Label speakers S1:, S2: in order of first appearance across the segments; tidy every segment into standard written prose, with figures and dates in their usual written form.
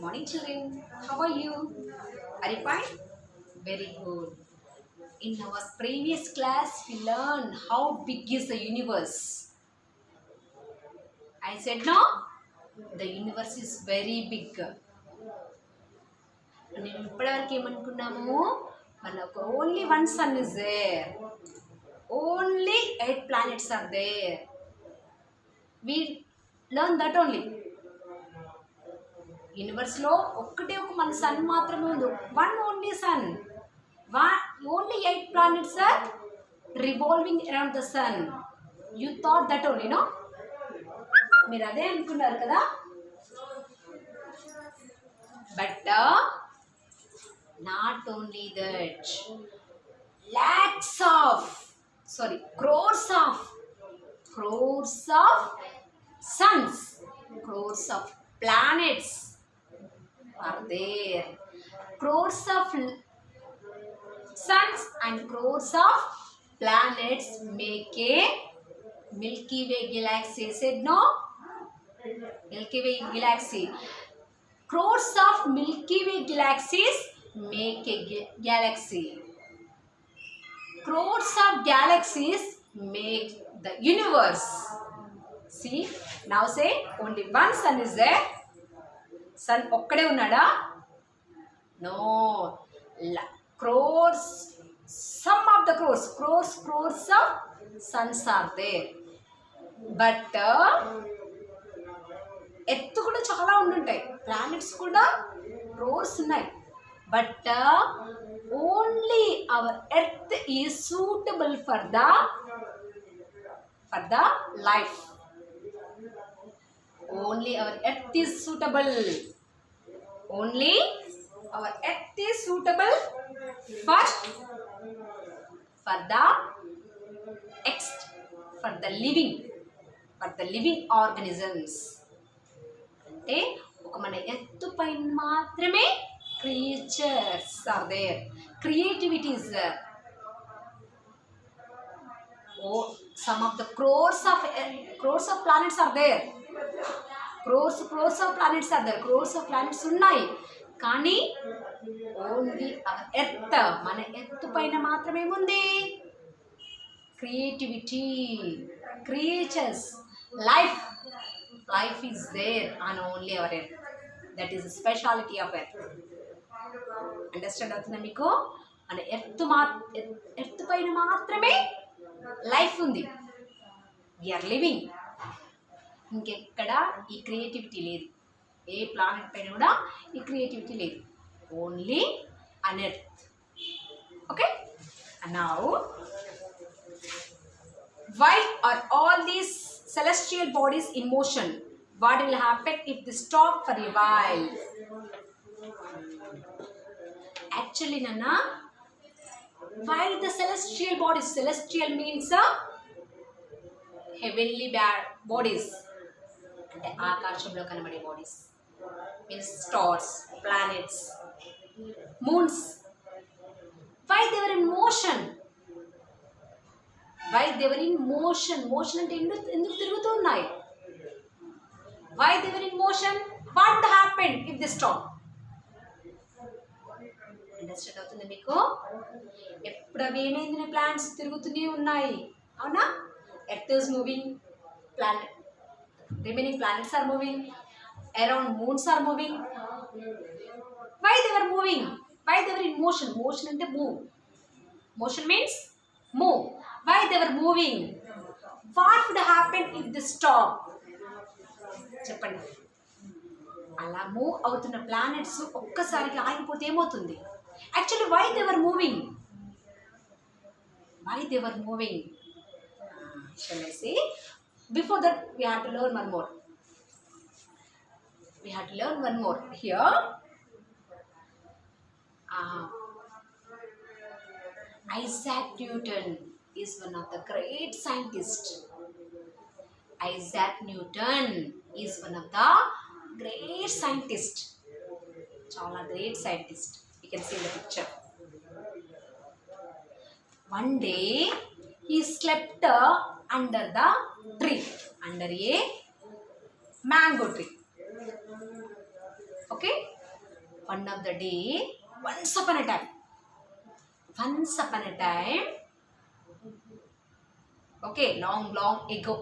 S1: morning, children. How are you? Are you fine? Very good. In our previous class, we learned how big is the universe. I said no. The universe is very big. నేను ఇప్పటివరకు ఏమనుకున్నాము మనకు only one sun is there only 8 planets are there. We learn that only. Universe లో ఒక్కటే ఒక మన sun మాత్రమే ఉంది. One only sun. Only 8 planets are revolving around the sun. You thought that only, no? మీరు అదే అనుకున్నారు కదా. But not only that, crores of suns, crores of planets are there. Crores of suns and crores of planets make a Milky Way galaxy. Said no? Milky Way galaxy. Crores of Milky Way galaxies make a galaxy. Crores of galaxies make the universe. See, now say only one sun is there. Sun okkade unnada? No. Crores, some of the crores of suns are there. But ఎత్తు కూడా చాలా ఉండుంటాయి. Planets కూడా రోర్స్ ఉన్నాయి. But only our earth is suitable for the life. Only our earth is suitable. Only our earth is suitable for the living organisms. అంటే ఒక మన ఎత్తు పైన మాత్రమే creatures are there. Creativity is there. Some of the crores of planets are there. Crores of planets are there. Crores of planets ఉన్నాయి. కానీ only earth, మన earth పైన మాత్రమే ఉంది creativity, creatures, life is there on only our earth. That is the speciality of earth. Understand అవుతుందా మీకు? మన earth పైన మాత్రమే లైఫ్ ఉంది. We are living. ఇంకెక్కడ ఈ క్రియేటివిటీ లేదు. ఏ ప్లానెట్ పైన కూడా ఈ క్రియేటివిటీ లేదు. Only on earth. Okay? And now, why are all these celestial bodies in motion? What will happen if they stop for a while? Actually, Nana, why the celestial bodies? Celestial means heavenly bodies. అంటే ఆకాశంలో కనబడే bodies means stars, planets, moons. Why they were in motion? Why they were in motion? Motion అంటే ఎందుకు తిరుగుతూ ఉన్నాయి? Why they were in motion? What happened if they stop? Understand అవుతుంది మీకు? ఎప్పుడు అవి ఏమైంది? ప్లానెట్స్ తిరుగుతూనే ఉన్నాయి. అవునా? Earth is moving, remaining planets are moving, around moons are moving. Why they were moving? Why they were in motion? Motion అంటే move. Motion means move. Why they were moving? What would happen if they stop? చెప్పండి. అలా move అవుతున్న planets ఒక్కసారిగా ఆగిపోతే ఏమవుతుంది? Actually why they were moving? Why they were moving? Shall I say? Before that, we have to learn one more. Here, Isaac Newton is one of the great scientists. Isaac Newton is one of the great scientists. Chala great scientist. You can see in the picture. One day, he slept under the tree, under a mango tree. Okay? one of the day, once upon a time, once upon a time, okay, long ago,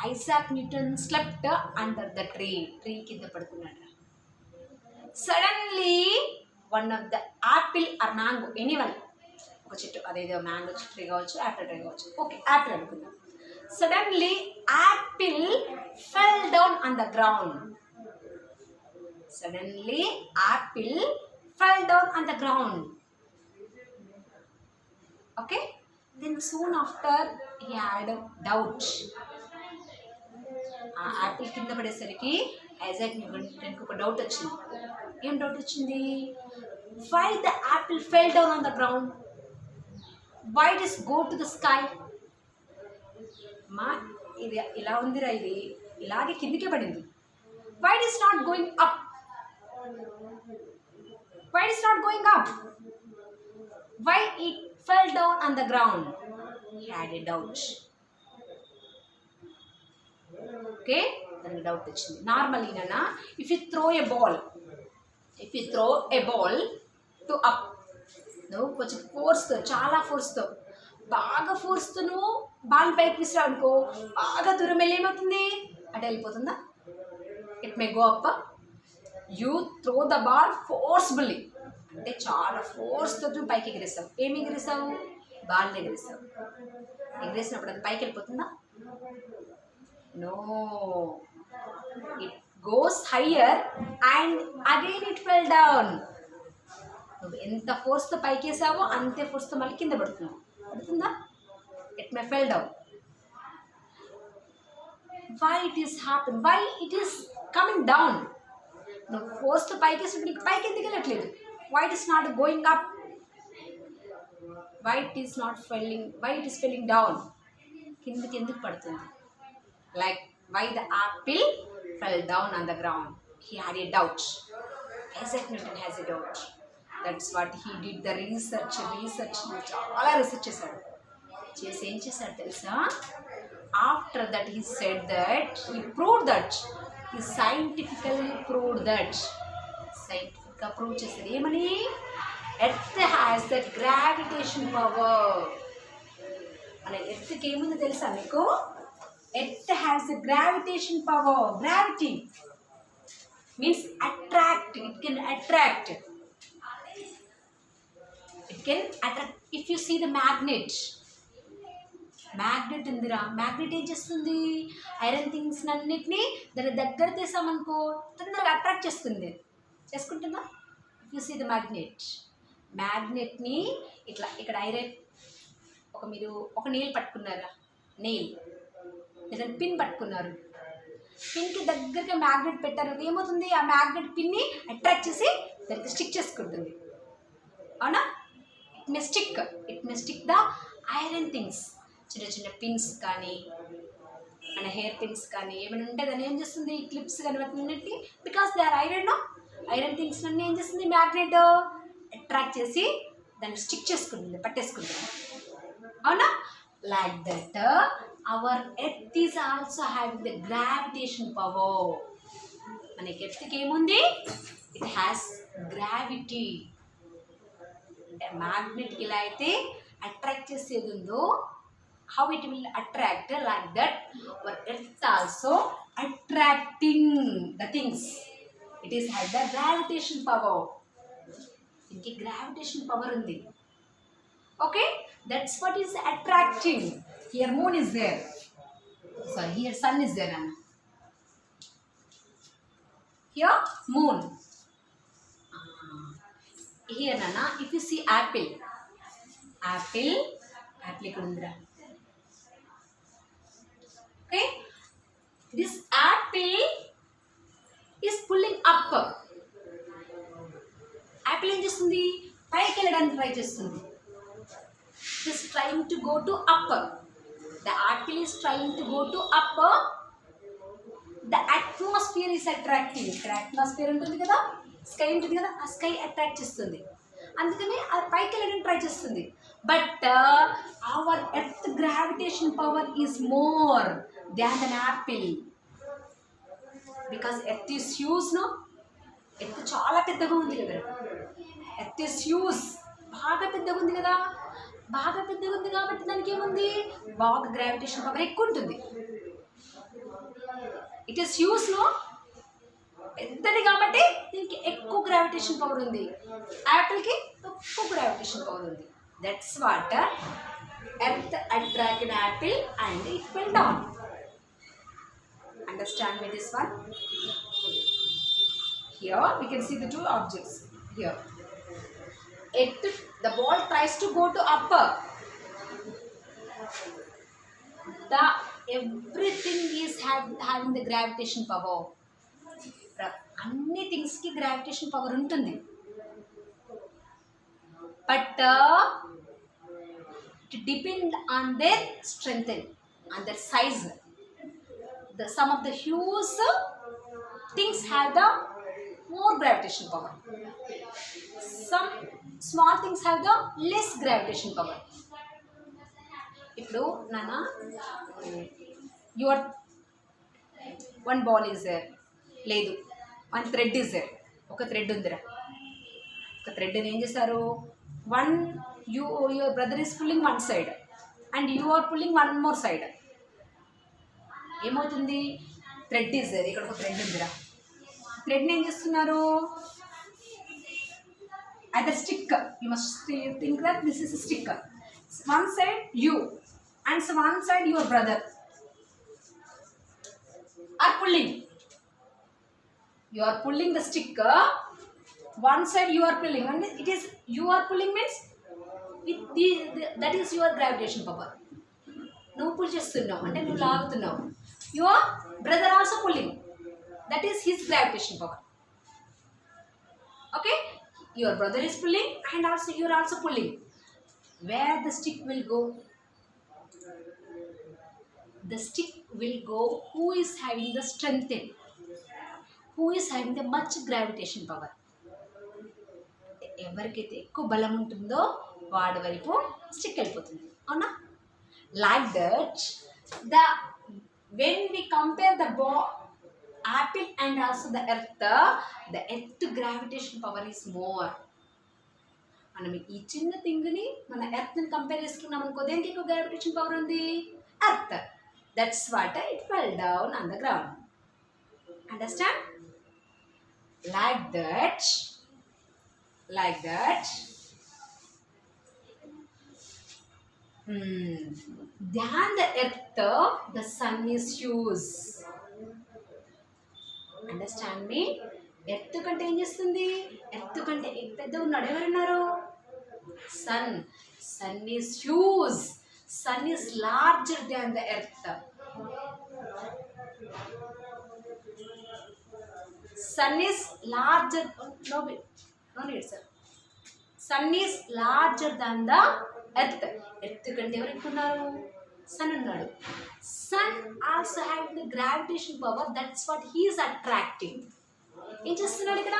S1: Isaac Newton slept under the tree కింద పడుకున్నాడు. Suddenly one of the apple or mango, anyone, ఒక చెట్టు, అదేదో mango tree కావచ్చు, Apple tree కావచ్చు, okay Apple అనుకుందాం. Suddenly apple fell down on the ground. Suddenly apple fell down on the ground. Okay, then soon after he had a doubt. ఆ Apple కింద పడేసరికి Isaac న్యూటన్కి ఒక డౌట్ వచ్చింది. ఏం doubt వచ్చింది? Why the apple fell down on the ground, why does go to the sky. మా ఇది ఇలా ఉందిరా, ఇది ఇలాగే కిందికే పడింది. Why does not going up, why does not going up, why it fell down on the ground. He had a doubt. Okay, దానికి doubt వచ్చింది. నార్మల్లీ నాన్న, if you throw a ball to up, నువ్వు కొంచెం ఫోర్స్తో, చాలా ఫోర్స్తో, బాగా ఫోర్స్తో నువ్వు ball పైకి విసిరావు అనుకో, బాగా దూరం వెళ్ళి ఏమవుతుంది, అటు వెళ్ళిపోతుందా? It may go up. You throw the ball forcefully, అంటే చాలా ఫోర్స్తో నువ్వు పైకి ఎగిరేస్తావు. ఏమి ఎగిరేస్తావు? బాల్ని ఎగిరేస్తావు. ఎగిరేసినప్పుడు అది పైకి వెళ్ళిపోతుందా? No, it goes higher and again it fell down. నువ్వు ఎంత ఫోర్స్తో పైకి వేసావో అంతే ఫోర్స్తో మళ్ళీ కింద పడుతున్నావు. పడుతుందా? It may fell down. Why it is happen, why it is coming down. నువ్వు ఫోర్స్తో పైకి వేసినప్పుడు నీకు పైకి ఎందుకు వెళ్ళట్లేదు? Why it is not going up? Why it is not falling? Why it is falling down? కిందకి ఎందుకు పడుతుంది? Like why the apple fell down on the ground? He had a doubt. Isaac Newton has a doubt. That's what he did the research. చాలా research చేశాడు. చేసి ఏం చేశాడు తెలుసా? After that he said that he proved that, he scientifically proved that, సైంటిఫిక్గా prove చేశారు. ఏమని? Earth has the gravitation power. అనే ఎర్త్కి ఏముందో తెలుసా మీకు? Earth has the gravitation power. Gravity means attract. It can attract. If you see the magnet ఉందిరా, magnet ఏం చేస్తుంది? ఐరన్ థింగ్స్ అన్నిటినీ దాని దగ్గర తీసామనుకో తొందరగా అట్రాక్ట్ చేసుకుంటుందా? ఇఫ్ యూ సీ ద మ్యాగ్నెట్ని ఇట్లా, ఇక్కడ ఐరన్ మీరు ఒక నెయిల్ పట్టుకున్నారా, నెయిల్ లేదా పిన్ పట్టుకున్నారు, పిన్కి దగ్గరగా మ్యాగ్నెట్ పెట్టారు, ఏమవుతుంది? ఆ మ్యాగ్నెట్ పిన్ని అట్రాక్ట్ చేసి దానికి స్టిక్ చేసుకుంటుంది. అవునా? It may stick the iron things. చిన్న పిన్స్ కానీ మన హెయిర్ పిన్స్ కానీ ఏమైనా ఉంటే దాన్ని ఏం చేస్తుంది? క్లిప్స్ కానీ వాటిని, because they are iron things అన్నీ ఏం చేస్తుంది? మ్యాగ్నెట్ అట్రాక్ట్ చేసి దాన్ని స్టిక్ చేసుకుంటుంది, పట్టేసుకుంటుంది. అవునా? Like that hour earth is also having the gravitation power. మనకి ఎర్త్కి ఏముంది? It has gravity. అంటే మ్యాగ్నెట్కి ఇలా అయితే అట్రాక్ట్ చేసేది ఉందో, how it will attract, like that our earth also attracting the things. It is has the gravitation power. Inki gravitation power undi. Okay, that's what is attracting. Here moon is there, sorry, here sun is there, Anna. Here moon. Here Nana, if you see apple ikkadundra. Okay, this apple is pulling up. Apple ఏం చేస్తుంది? పైకి వెళ్ళడానికి try చేస్తుంది. It is trying to go to up. The apple is trying to go to up. The atmosphere is attracting. ఇక్కడ atmosphere ఉంటుంది కదా, sky ఉంటుంది కదా, ఆ స్కై అట్రాక్ట్ చేస్తుంది, అందుకని అది పైకి వెళ్ళడానికి ట్రై చేస్తుంది. But our earth gravitation power is more than an apple, because earth is huge, no? Earth చాలా పెద్దగా ఉంది కదా, ఎర్త్ ఇస్ హ్యూజ్, బాగా పెద్దగా ఉంది కదా, బాగా పెద్దగా ఉంది కాబట్టి దానికి ఏముంది, బాగా గ్రావిటేషన్ పవర్ ఎక్కువ ఉంటుంది. ఇట్ ఈస్ హ్యూజ్ నో, పెద్దది కాబట్టి దీనికి ఎక్కువ గ్రావిటేషన్ పవర్ ఉంది, యాపిల్కి తక్కువ గ్రావిటేషన్ పవర్ ఉంది. That's what earth attracted Apple and it fell down. Understand me this one? Here we can see the two objects. Here, the ball tries to go to upper. The everything is having the gravitation power. అన్ని థింగ్స్కి gravitation power ఉంటుంది. But it depend on their strength and their size. Some of the huge things have the more gravitation power. Some small things have the less gravitation power. ఇప్పుడు నాన్న, your one ball is there, లేదు one thread is there, ఒక thread ఉందిరా, ఒక థ్రెడ్ని ఏం చేస్తారు, your brother is pulling one side and you are pulling one more side. ఏమవుతుంది, థ్రెడ్ ఈజ్ దేర్, ఇక్కడ ఒక థ్రెడ్ ఉందిరా, థ్రెడ్ని ఏం చేస్తున్నారు, other stick, you must think that this is stick, one side you and one side your brother are pulling. You are pulling the stick, one side you are pulling, and it is you are pulling means that is your gravitation power. నువ్వు pull చేస్తున్నావు అంటే నువ్వు లాగుతున్నావు, your brother also pulling, that is his gravitation power. Okay, your brother is pulling and also you are also pulling. Where the stick will go, the stick will go who is having the strength, who is having the much gravitation power. ఎవరికైతే ఎక్కువ బలం ఉంటుందో వాడి వైపు stick వెళ్ళిపోతుంది, అవునా? Like that when we compare the apple and also the earth gravitation power is more. మనం ఈ చిన్న థింగ్ని మన ఎర్త్ని కంపేర్ చేసుకున్నాం అనుకో, దేనికి ఎక్కువ గ్రావిటేషన్ పవర్ ఉంది, earth. That's what it fell down on the ground. Understand? Like that, than the earth, the sun is huge. Understand me? Earth కంటే ఏం చేస్తుంది, ఎర్త్ కంటే పెద్ద ఉన్నాడు ఎవరున్నారు, sun is huge, sun is larger than the earth. Sun is larger, no need sir. Sun is larger than the earth. Earth కంటే ఎవరు ఎక్కువ ఉన్నారు, సన్ ఉన్నాడు. Sun also have the gravitation power, that's what he is attracting. ఏం చేస్తున్నాడు ఇక్కడ,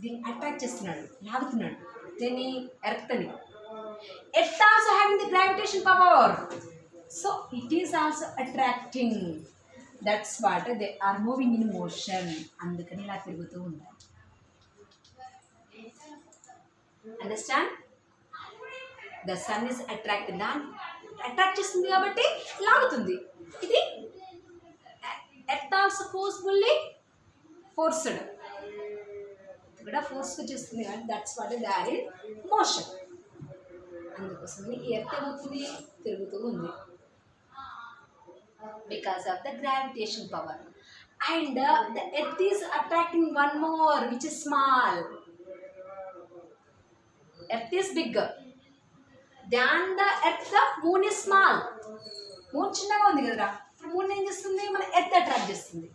S1: దీన్ని attract చేస్తున్నాడు, లాగుతున్నాడు దీన్ని, ఎర్త్ని. Earth also having the gravitation power, so it is also attracting. That's what they are moving in motion. అందుకని ఇలా తిరుగుతూ ఉంటాయి. Understand? The sun is attracting, attract చేస్తుంది కాబట్టి లాగుతుంది. ఇది ఎర్త్ ఆల్సో ఫోర్స్ఫుల్లీ ఫోర్స్డ్, కూడా ఫోర్స్గా చేస్తుంది కానీ that's what they are in motion. అందుకోసమని ఈ ఎర్త్ ఏమవుతుంది, తిరుగుతూ ఉంది. Because of the gravitation power, and the earth is attracting one more which is small. Earth is bigger than the earth, the moon is small. moon చిన్నగా ఉంది కదరా, moon ఏం చేస్తుంది, మన earth attract చేస్తుంది.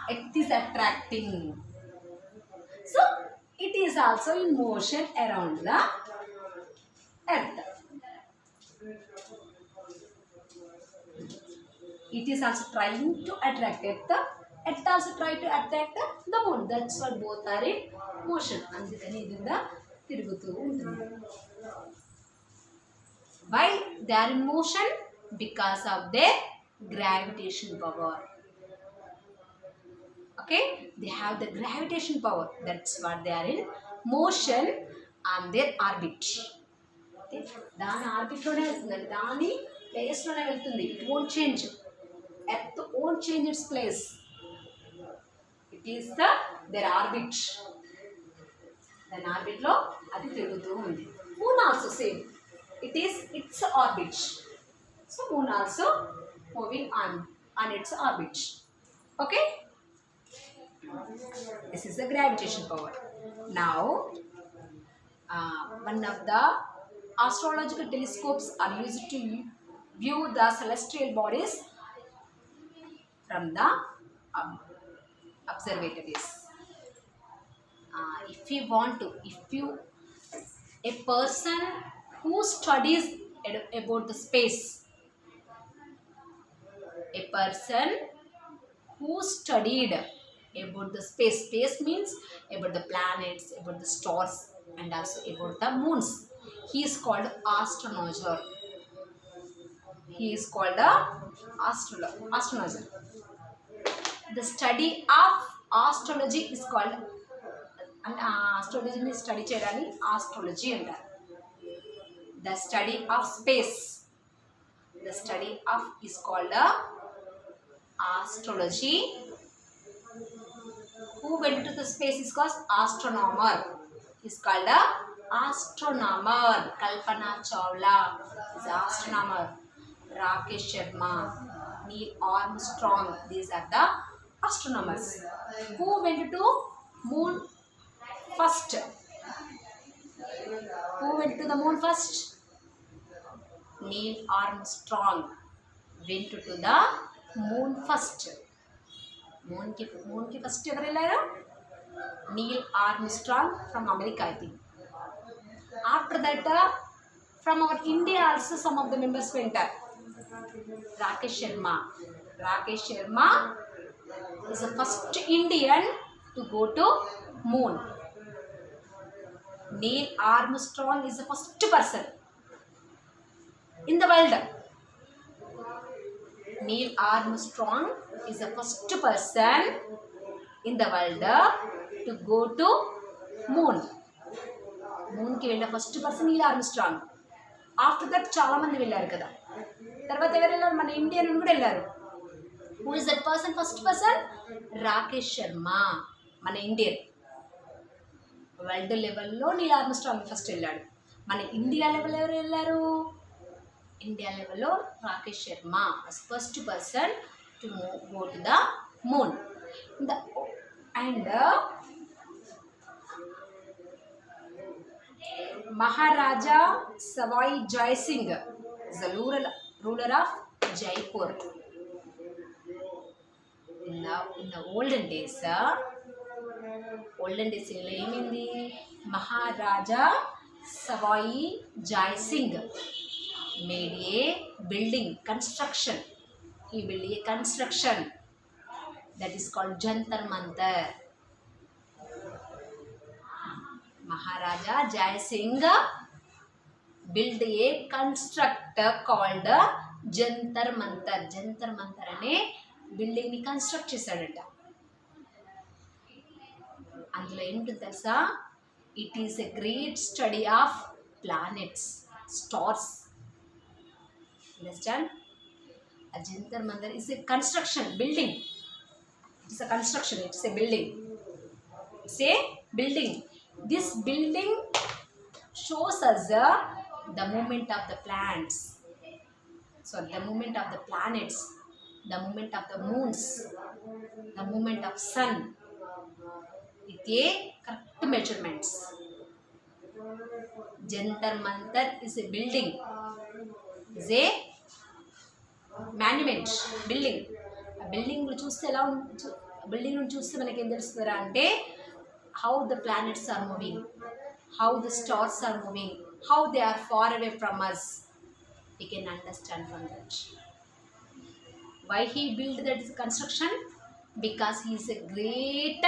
S1: earth is attracting, so it is also in motion around the earth. It is also trying to attract earth. Earth also try to attract the moon. That's what both are in motion. అందుకని ఇది కూడా తిరుగుతూ ఉంటుంది. Why they are in motion? Because of their gravitation power. Okay, they have the gravitation power. That's what they are in motion on their orbit. Okay, దాని orbit లోనే వెళ్తుందండి, దాని place లోనే వెళ్తుంది. It won't change, earth won't change its place. It is there orbit. దాని orbit లో అది తిరుగుతూ ఉంది. Moon also same, it is its orbit. So moon also moving on its orbit. Okay, this is the gravitation power. Now one of the astrological telescopes are used to view the celestial bodies from the observatories. A person who studies about the space, a person who studied about the space means about the planets, about the stars, and also about the moons, he is called astronomer. He is called a astronomer. The study of astrology is called, and astrology ni study cheyadani astrology antaru. The study of space, the study of is called a astrology. Who went to the space is called astronomer. Is called a astronomer. Kalpana Chawla is astronomer. Rakesh Sharma, Neil Armstrong, these are the astronomers. Who went to moon first? Who went to the moon first? Neil Armstrong went to the moon first. Moon ki first evaru ellaru? Neil Armstrong from America, I think. After that from our India also some of the members went up. Rakesh Sharma is the first Indian to go to moon. Neil Armstrong is the first person in the world. Neil Armstrong is the first person in the world to go to moon. Moon ki vella first person Neil Armstrong. After that చాలా మంది వెళ్ళారు కదా. తర్వాత ఎవరు వెళ్ళారు? మన Indian కూడా వెళ్ళారు. Who is that person? First person Rakesh Sharma, మన ఇండియన్. వరల్డ్ లెవెల్లో నీల్ ఆర్మ్స్ట్రాంగ్ ఫస్ట్ వెళ్ళాడు. మన ఇండియా లెవెల్ ఎవరు వెళ్ళారు? ఇండియా లెవెల్లో Rakesh Sharma first person to go to the moon. And Maharaja Savai Jai Singh is the ruler of Jaipur. In the olden days ఏమైంది? Maharaja Savai Jai Singh made a building construction. He built a construction that is called Jantar Mantar. Maharaja Jai Singh built a constructor called Jantar Mantar. Jantar Mantar అనే building ని construct చేశాడట. అందులో ఏంటో తెలుసా? It is a great study of planets, stars. Understand? A Jantar Mantar is a construction building. It's a construction. It's a building. It's a building. This building shows us the movement of the planets. So the movement of the planets, the movement of the moons, the movement of sun with a correct measurements. Jantar Mantar is a building, is a monument building. A building చూస్తే ఎలా building ను చూస్తే మనకి ఏం తెలుస్తుందా అంటే how the planets are moving, how the stars are moving, how they are far away from us. We can understand from that. Why he built that construction? Because he is a great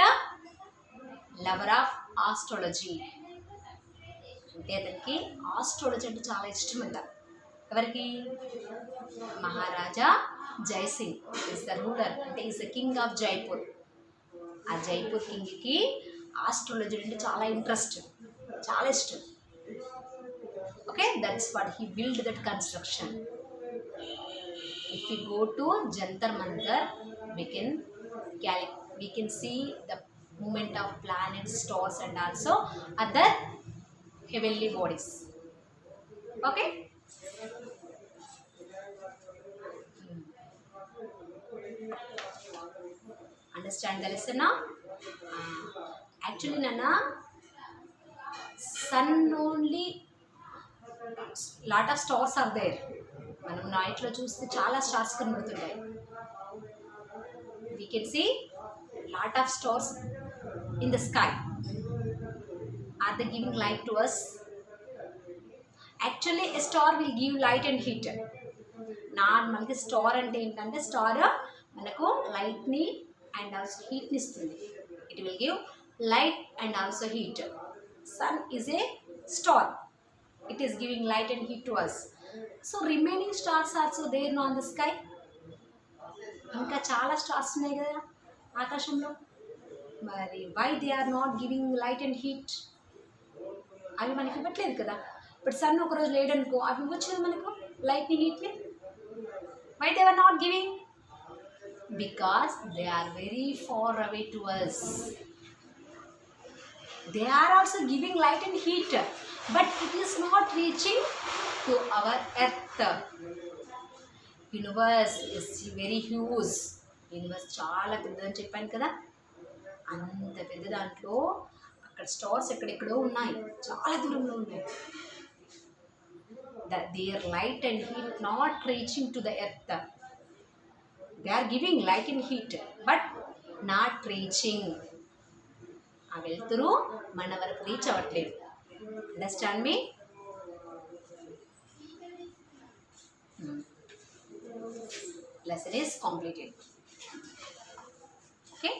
S1: lover of astrology. అంటే అతనికి astrology అంటే చాలా ఇష్టం అంట. ఎవరికి? మహారాజా జై Singh is the ruler, అంటే is the king of Jaipur. ఆ జైపూర్ కింగ్కి ఆస్ట్రాలజీ అంటే చాలా ఇంట్రెస్ట్, చాలా ఇష్టం. Okay, that's what he build that construction. If we go to Jantar Mantar, we can see the movement of planets, stars, and also other heavenly bodies. Okay. Understand the lesson now? Actually, Nana, sun only lot of stars are there. మనం నైట్లో చూస్తే చాలా stars కనబడుతుంటాయి. We can see lot of stars in the sky. Are they giving light to us? Actually, a star will give light and heat. మనకి star అంటే ఏంటంటే, star మనకు లైట్ని and also హీట్ని ఇస్తుంది. It will give light and also heat. Sun is a star. It is giving light and heat to us. So remaining stars also there on the sky. ఇంకా చాలా stars ఉన్నాయి కదా ఆకాశంలో. మరి why they are not giving light and heat? అవి మనకి ఇవ్వట్లేదు కదా. ఇప్పుడు సన్ ఒకరోజు లేడనుకో, అవి ఇవ్వచ్చు కదా మనకు లైట్ని, హీట్ని. Why they are not giving? Because they are very far away to us. They are also giving light and heat, but it is not reaching to our earth. Universe is very huge. Universe చాలా పెద్దదని చెప్పాను కదా. అంత పెద్ద దాంట్లో అక్కడ stars ఎక్కడెక్కడో ఉన్నాయి, చాలా దూరంలో ఉన్నాయి. Their light and heat not reaching to the earth. They are giving light and heat, but not reaching. ఆ వెలుతురు మన వరకు రీచ్ అవ్వట్లేదు. Understand me? Lesson is completed. Okay,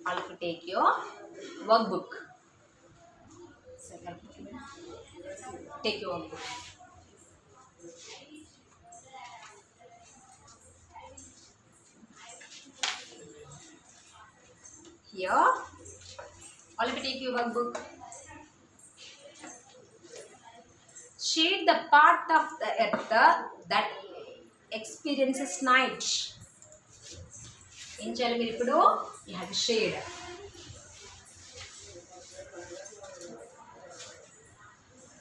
S1: all of you take your workbook. Take your workbook. Here, all of you take your workbook. Shade the part of the earth that experiences night. ఏం చేయాలి మీరు ఇప్పుడు? You have to shade.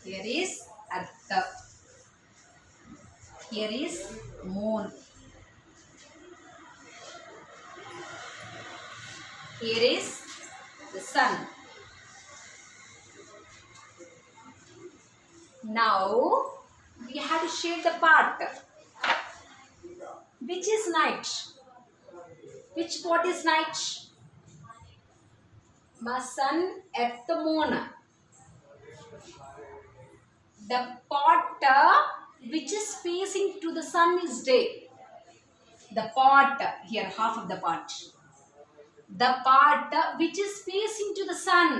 S1: Here is earth. Here is moon. Here is the sun. Now we have to shade the part which is night. Which part is night? My sun, earth, moon. The part which is facing to the sun is day. The part here, half of the part. The part which is facing to the sun.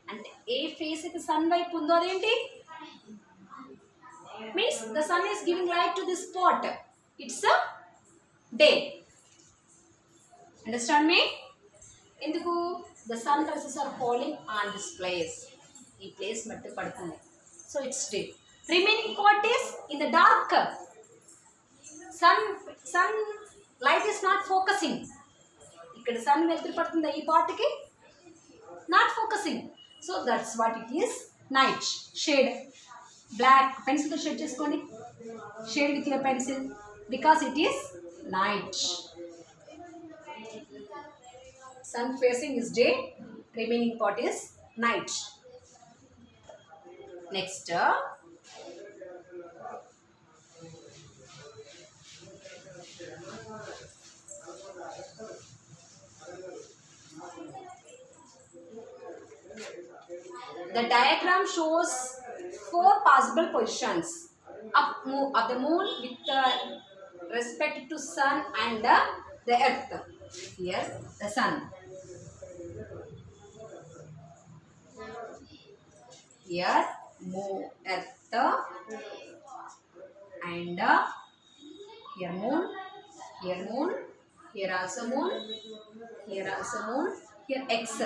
S1: అంటే ఏ face అయితే sun వైపు ఉందో అదేంటి? Means the sun is giving light to this spot. It's a day. Understand me? ఎందుకు? The sun rays are falling on this place. ఈ place మట్టి పడుతుంది. So it's day. Remaining part is in the dark. Sun light is not focusing. ఇక్కడ sun వెలుతురు పడుతుంది ఈ పార్ట్కి, not focusing. So that's what it is night. Shade black పెన్సిల్తో shade చేసుకోండి. Shade with your pencil because it is night. Sun facing is day, remaining part is night. Next the diagram shows 4 possible positions of the moon with respect to sun and the earth. Here the sun, here moon, earth, and here moon, here moon, here also moon, here also moon, here X.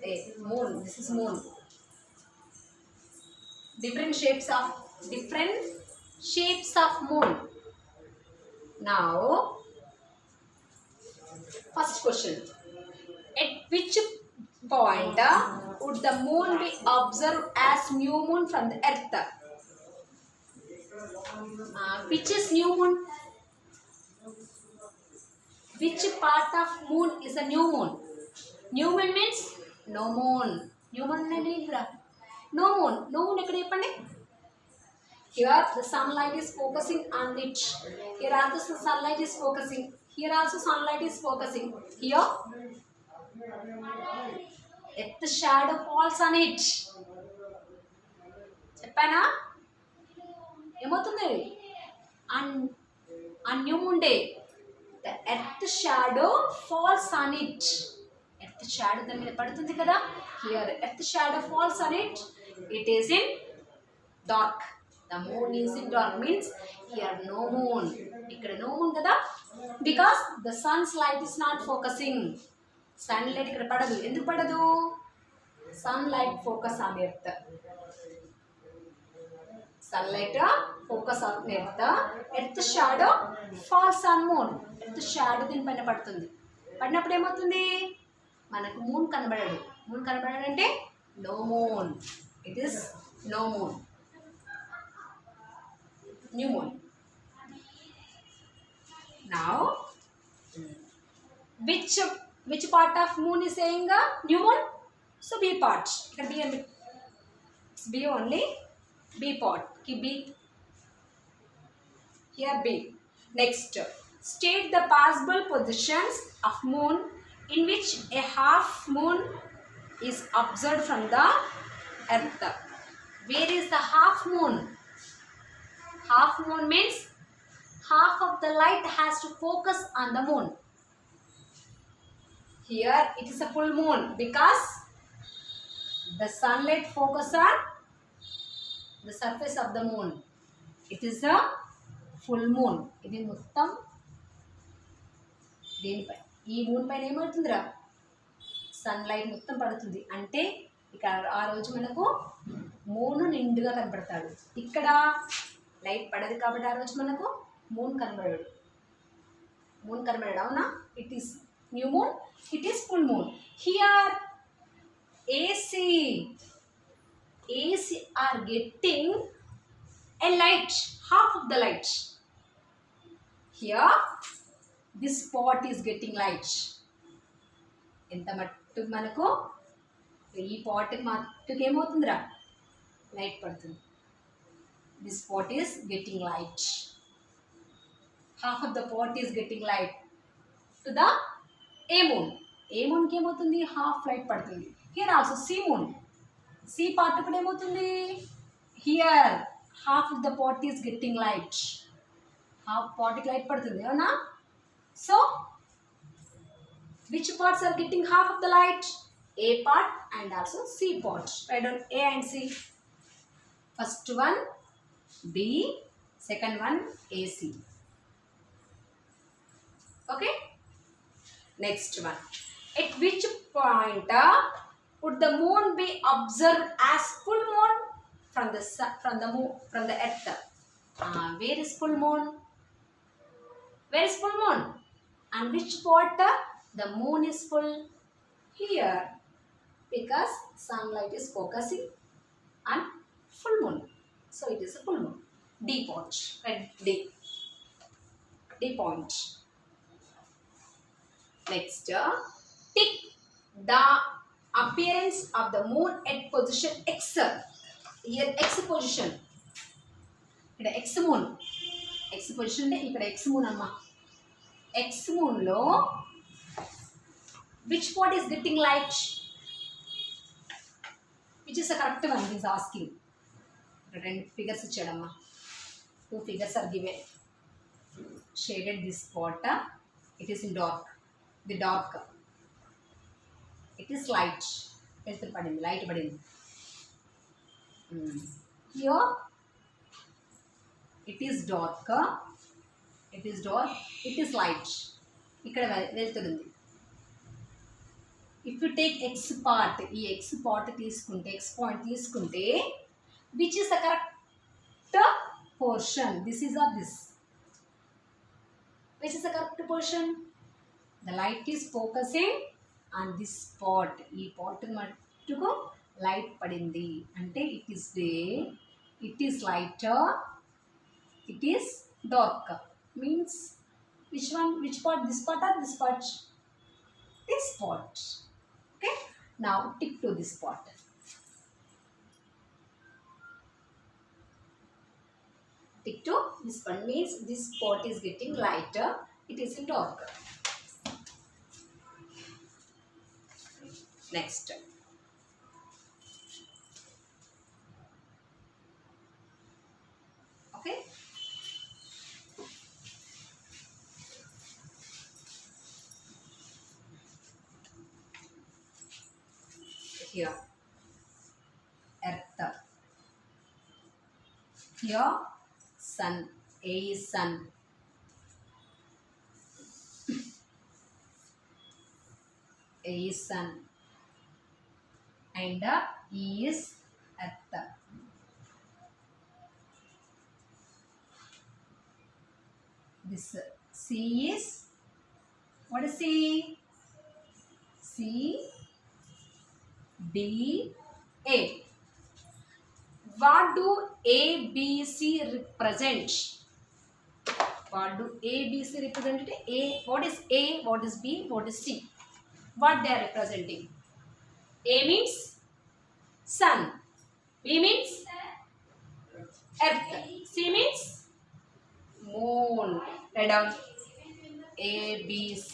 S1: A moon. This is moon. Different shapes of moon. Now, first question. At which point would the moon be observed as new moon from the earth? Which is new moon? Which part of moon is a new moon? New moon means no moon. New moon means no moon. No moon ekkada cheppandi. Here the sunlight is focusing on it. Here also the sunlight is focusing. Here also sunlight is focusing. Here the shadow falls on it. చెప్పానా ఏమవుతుంది on new moon day the earth shadow falls on it. Earth shadow దాని మీద పడుతుంది కదా. Here earth shadow falls on it. It is in dark. The moon is in dark means here no moon. ఇక్కడ no moon కదా, because the sun's light is not focusing. Sunlight ఇక్కడ పడదు. ఎందుకు పడదు? Sunlight focus on earth. Sunlight focus on earth. Earth shadow falls on moon. Earth shadow దీని పైన పడుతుంది. పడినప్పుడు ఏమవుతుంది? మనకు మూన్ కనబడదు. మూన్ కనబడాలంటే no moon. It is no moon. New moon. Now, which part of moon is saying new moon? So B part. It can be it's B only. B part. Keep B. Here B. Next, state the possible positions of moon in which a half moon is observed from the earth. Where is the half moon? Half moon means half of the light has to focus on the moon. Here it is a full moon because the sunlight focus on the surface of the moon. It is a full moon. ఇది మొత్తం దేనిపై ఈ moon పైన ఏమవుతుందిరా sunlight మొత్తం పడుతుంది. అంటే ఇక ఆ రోజు మనకు మూన్ నిండుగా కనబడతాడు. ఇక్కడ లైట్ పడదు కాబట్టి ఆ రోజు మనకు మూన్ కనబడడు. అవునా? It is new moon. It is full moon. Here AC are getting a light, half of the light. Here this spot is getting light. ఎంత మట్టుకు మనకు ఈ పాట్ మట్టుకు ఏమవుతుందిరా లైట్ పడుతుంది. This pot is getting light. Half of the pot is getting light to the A moon. A moon కి ఏమవుతుంది? Half light పడుతుంది. Here also C moon. C part కూడా ఏమవుతుంది? Here half of the pot is getting light. Half pot కి light పడుతుంది అవునా? So which parts are getting half of the light? A part and also C part. Write down A and C. First one B, second one AC. Okay? Next one. At which point would the moon be observed as full moon from the earth? Where is full moon? Where is full moon? And which part the moon is full? Here, because sunlight is focusing on full moon. So it is a full moon. D point. Right? D point. Next, tick the appearance of the moon at position X. Here X position. ఇక్కడ X moon. X position అంటే ఇక్కడ X moon అమ్మా. X moon లో which part is getting light? Which is the correct one? He is asking. రెండు figures ఇచ్చాడమ్మా. 2 figures are given. Shaded this spot. It is in dark. The dark. It is light. Light padindi. Here it is dark, it is dark, it is light. ఇక్కడ వెళ్తుంది. If you take X part, ఈ X part తీసుకుంటే, X point తీసుకుంటే, which is the correct portion? This is or this. Which is the correct portion? The light is focusing on this spot. ఈ పాట్ మట్టుకు light పడింది అంటే it is day, it is lighter, it is dark. Means which one, which part? This part or this part? This part. Okay, now tick to this part. Tick to this one means this part is getting lighter, it is in dark. Next, okay, here earth, here sun, A is sun, A is sun, and E is earth. This C is, what is C? C, D, A. What do A, B, C represent? What do A, B, C represent? A, what is A, what is B, what is C? What they are representing? A means sun, B means earth, C means moon. Write down A, B, C.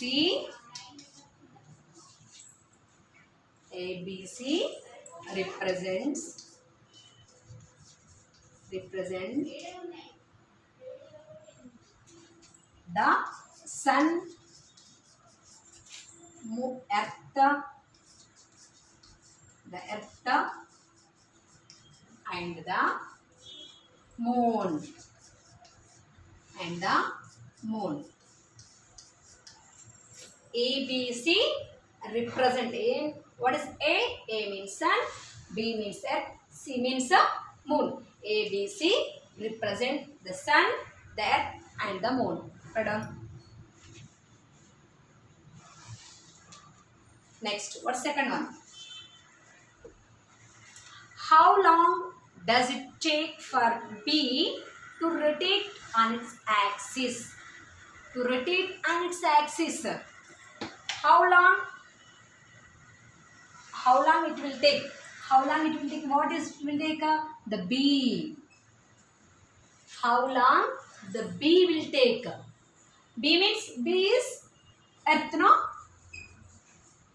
S1: A, B, C represent the sun, earth, the earth and the moon, and the moon. A, B, C represent. A, what is A? A means sun, B means earth, C means moon. A, B, C represent the sun, the earth and the moon. Put on. Next, what's second one? How long does it take for B to rotate on its axis? To rotate on its axis. How long it will take? How long it will take? What is it will take? The B. How long the B will take? B means B is earth, no?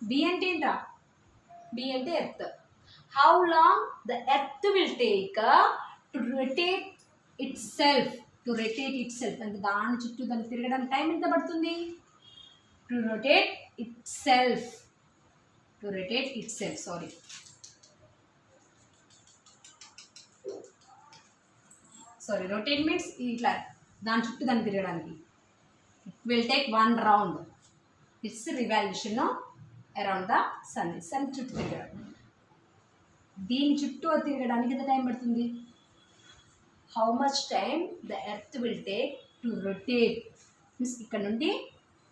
S1: B ante entra? B ante earth. How long the earth will take to rotate itself? To rotate itself. అంటే దాని చుట్టూ దాన్ని తిరగడానికి time ఎంత పడుతుంది? To rotate itself. To rotate itself. Sorry. Rotate means ఇట్లా దాని చుట్టూ దాన్ని తిరగడానికి. It will take one round. It's revolution around the sun. Sun చుట్టూ తిరగడం. దీని చుట్టూ తిరగడానికి ఎంత టైం పడుతుంది? How much time the earth will take to rotate? Means ఇక్కడ నుండి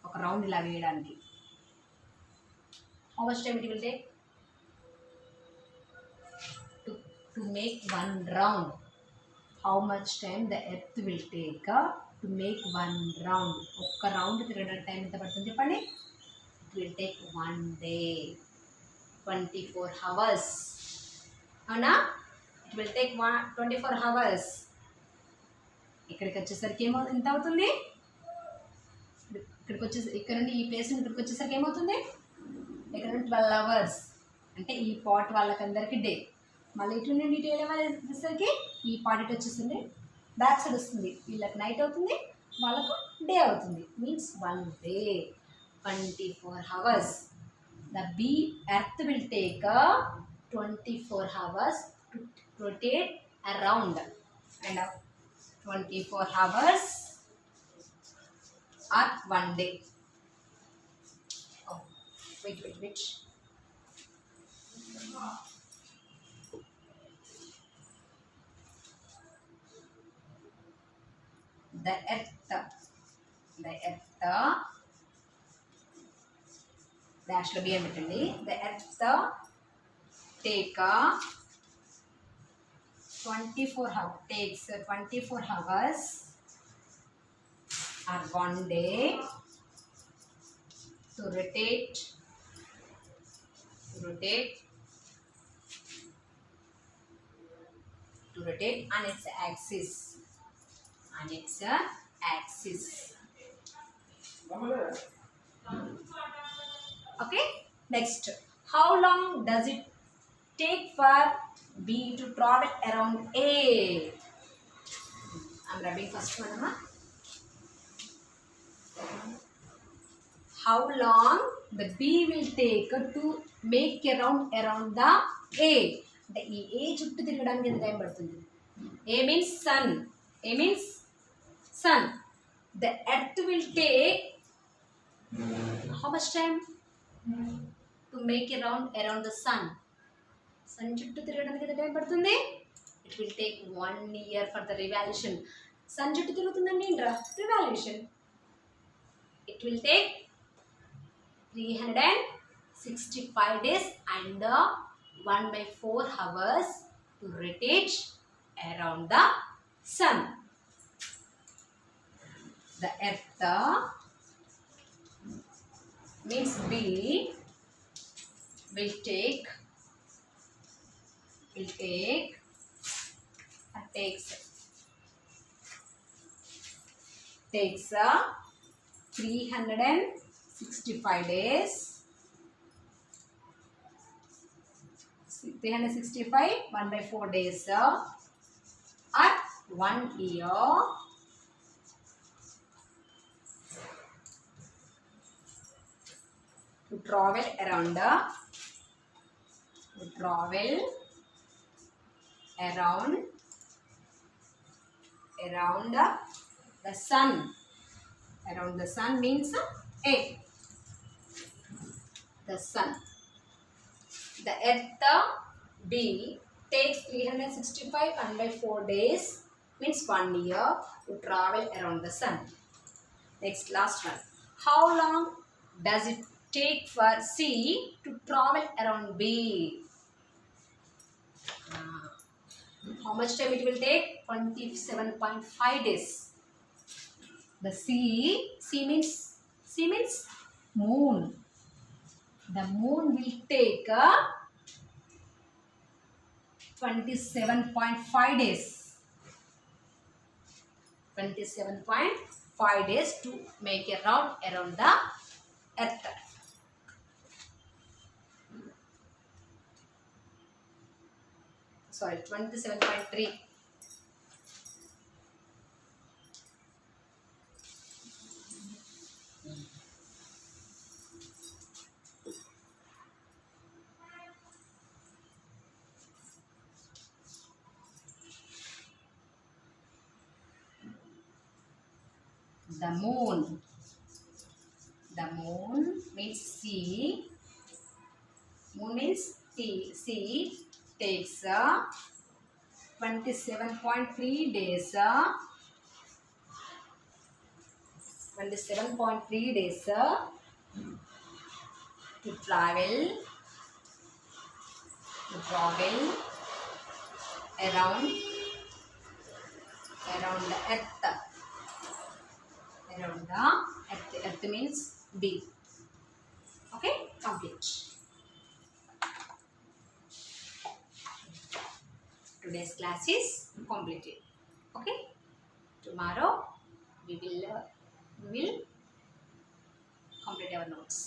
S1: ఒక రౌండ్ ఇలా వేయడానికి. How much time it will take to make one round? How much time the earth will take to make one round? ఒక్క round తిరగడానికి time ఎంత పడుతుంది చెప్పండి? It will take 1 day, 24 hours. అవునా? It will take 24 hours. ఇక్కడికి వచ్చేసరికి ఎంత అవుతుంది? ఇక్కడ నుండి ఈ ప్లేస్ ఇక్కడికి వచ్చేసరికి ఏమవుతుంది? ఇక్కడ నుండి 12 hours. అంటే ఈ పాట్ వాళ్ళకందరికీ డే. మళ్ళీ ఇటు నుండి ఇటు వెళ్ళేసరికి ఈ పాట్ ఇటు వచ్చేస్తుంది, బ్యాక్ సైడ్ వస్తుంది. వీళ్ళకి నైట్ అవుతుంది, వాళ్ళకు డే అవుతుంది. Means 1 day, 24 hours. The earth will take 24 hours to rotate around. And 24 hours or 1 day. Oh, wait. The earth dash lo be anbetandi. The earth take 24 hours or 1 day to rotate on its axis. Okay, next, how long does it take for B to travel around A? I'm rubbing first one, Amma. How long the B will take to make around the A? The A చుట్టూ తిరగడానికి ఎంత time పడుతుంది? A means sun. The earth will take how much time to make around the sun? Sun చుట్టూ తిరగడానికి ఎంత time పడుతుంది? It will take 1 year for the revolution. Sun చుట్టూ తిరుగుతుందండి ఏంట్రా revolution. It will take 365 days and 1/4 hours to rotate around the sun. The earth means B will take takes 365 days. 365 1/4 days or 1 year to travel around the sun. Around the sun means A. The sun. The earth B takes 365 1/4 days means 1 year to travel around the sun. Next, last one. How long does it take for C to travel around B? How much time it will take? 27.5 days. The C means moon. The moon will take 27.5 days. 27.5 days to make a round around the earth. Sorry, 27.3. The moon means C. Moon means T. C takes 27.3 days. 27.3 days to travel around the earth. Around the earth. Earth means B. Okay, complete. Today's class is completed. Okay, tomorrow we will complete our notes.